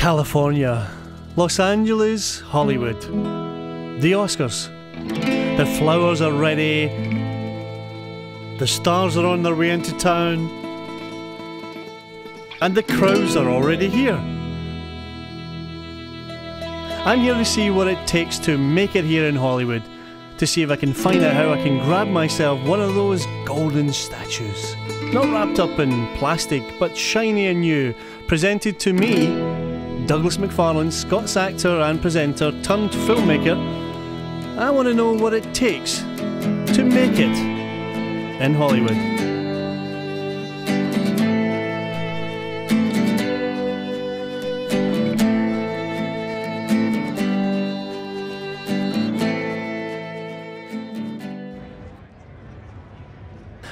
California, Los Angeles, Hollywood, the Oscars. The flowers are ready, the stars are on their way into town, and the crowds are already here. I'm here to see what it takes to make it here in Hollywood, to see if I can find out how I can grab myself one of those golden statues. Not wrapped up in plastic, but shiny and new, presented to me, Douglas McFarlane, Scots actor and presenter turned filmmaker. I want to know what it takes to make it in Hollywood.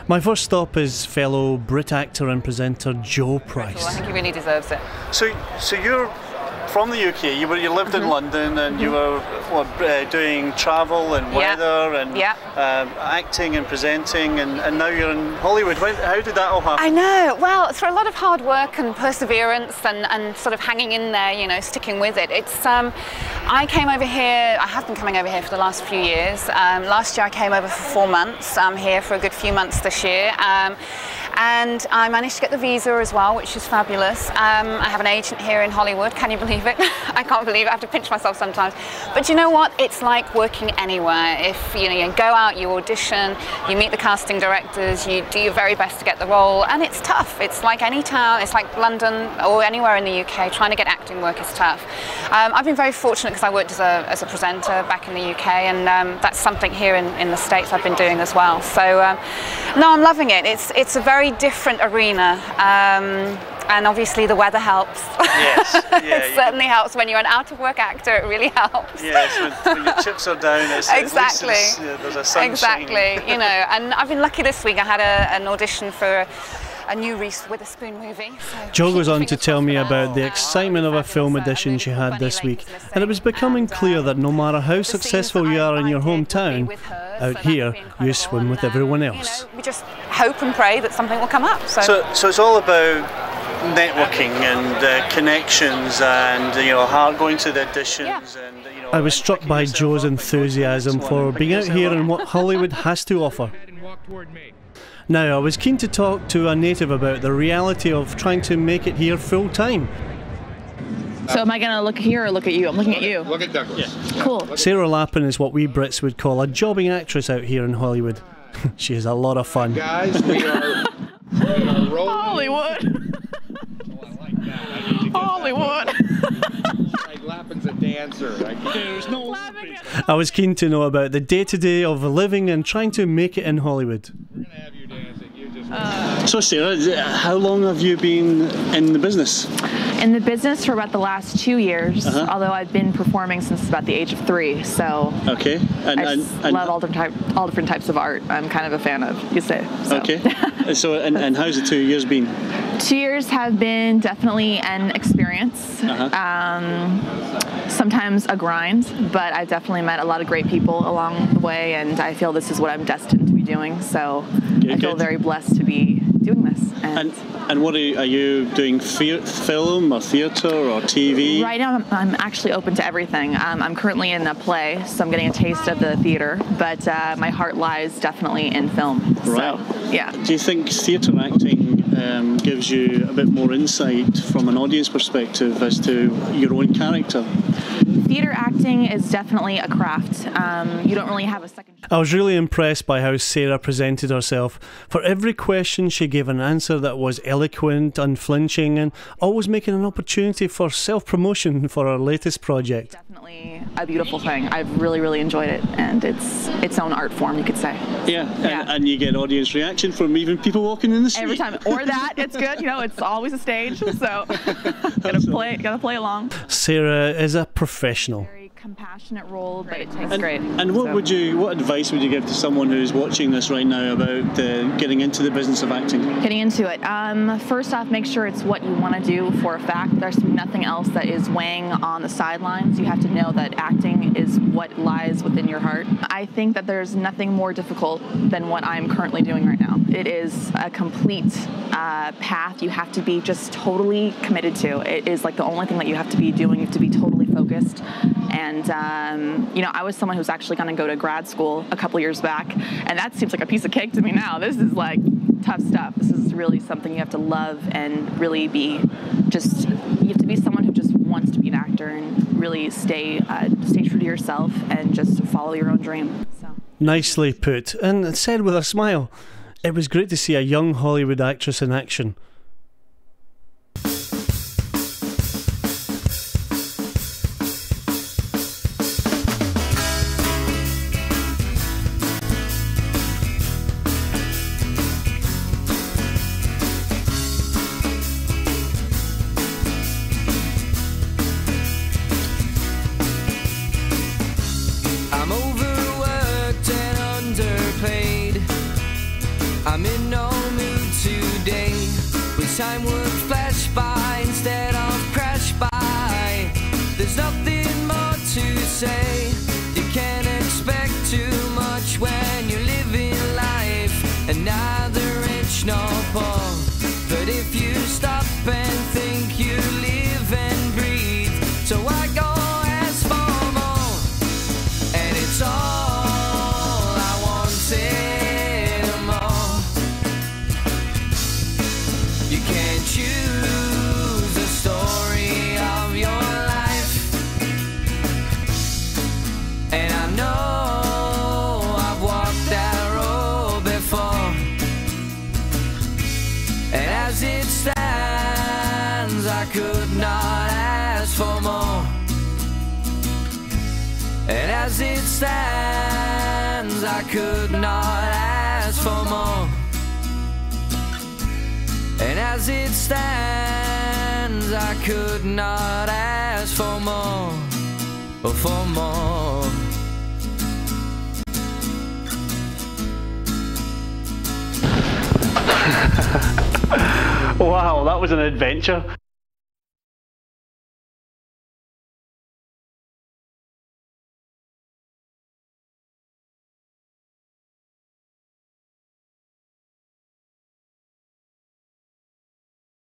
My first stop is fellow Brit actor and presenter Joe Price. I think he really deserves it. So you're from the UK. You lived in London, and you were doing travel and weather and acting and presenting, and now you're in Hollywood. How did that all happen? I know. Well, through a lot of hard work and perseverance and sort of hanging in there, you know, sticking with it. It's I came over here. I have been coming over here for the last few years. Last year I came over for 4 months. I'm here for a good few months this year. And I managed to get the visa as well, which is fabulous. I have an agent here in Hollywood. Can you believe it? I can't believe it. I have to pinch myself sometimes. But you know what? It's like working anywhere. If you go out, you audition, you meet the casting directors, you do your very best to get the role, and it's tough. It's like any town. It's like London or anywhere in the UK. Trying to get acting work is tough. I've been very fortunate because I worked as a presenter back in the UK, and that's something here in the States I've been doing as well. So no, I'm loving it. It's a very different arena, and obviously the weather helps. Yes, it certainly helps when you're an out-of-work actor. It really helps. Yes, when your chips are down, exactly. There's a sunshine. Exactly, and I've been lucky this week. I had an audition for a new Reese Witherspoon movie. So Jo goes on to tell me about the excitement of a film audition she had this week, and it was becoming clear that no matter how successful you are in your hometown, out here you swim with everyone else. We just hope and pray that something will come up. So it's all about networking and connections, and going to the auditions. And I was struck by Jo's enthusiasm for being out here and what Hollywood has to offer. Now, I was keen to talk to a native about the reality of trying to make it here full time. So am I going to look here or look at you? I'm looking at you. Look at Douglas. Yeah. Cool. Sarah Lappin is what we Brits would call a jobbing actress out here in Hollywood. She is a lot of fun. Guys, we are rolling. Hollywood. Oh, I like that. Hollywood. Lappin's a dancer. There's no I was keen to know about the day-to-day of living and trying to make it in Hollywood. We're going to have you dancing. You just So Sarah, how long have you been in the business? In the business for about the last 2 years, although I've been performing since about the age of 3. So okay, I love all different types of art. I'm kind of a fan of, you say. So. Okay. So and how's the 2 years been? 2 years have been definitely an experience. Sometimes a grind, but I've definitely met a lot of great people along the way, and I feel this is what I'm destined to be doing. So I feel very blessed to be doing this. And what are you doing? Film or theatre or TV? Right now, I'm actually open to everything. I'm currently in a play, so I'm getting a taste of the theatre, but my heart lies definitely in film. Right. So, yeah. Do you think theatre acting gives you a bit more insight from an audience perspective as to your own character? Theatre acting is definitely a craft. You don't really have a second. I was really impressed by how Sarah presented herself. For every question, she gave an answer that was eloquent, unflinching, and always making an opportunity for self-promotion for her latest project. Definitely a beautiful thing. I've really, really enjoyed it, and it's its own art form, you could say. Yeah, and you get audience reaction from even people walking in the street. Every time, or that, it's good. It's always a stage, so gotta play along. Sarah is a professional. Very compassionate role, but it tastes great. And what advice would you give to someone who's watching this right now about getting into the business of acting? Getting into it. First off, make sure it's what you want to do for a fact. There's nothing else that is weighing on the sidelines. You have to know that acting is what lies within your heart. I think that there's nothing more difficult than what I'm currently doing right now. It is a complete path you have to be just totally committed to. It is like the only thing that you have to be doing. You have to be totally focused. And, you know, I was someone who's actually going to go to grad school a couple years back, and that seems like a piece of cake to me now. This is like tough stuff. This is really something you have to love and really be just, you have to be someone who just wants to be an actor and really stay true to yourself and just follow your own dream. So. Nicely put, and said with a smile. It was great to see a young Hollywood actress in action. I'm overworked and underpaid. I'm in no mood today. Wish time would flash by instead of crash by. There's nothing more to say. You can't expect too much when you're living life, and neither rich nor poor. But if you stop and think, you live and breathe. So I go ask for more, and it's all I wanted and more. You can't choose the story of your life, and I know I've walked that road before. And as it stands, I could not ask for more. And as it stands, I could not ask for more. And as it stands, I could not ask for more, or for more. Wow, that was an adventure.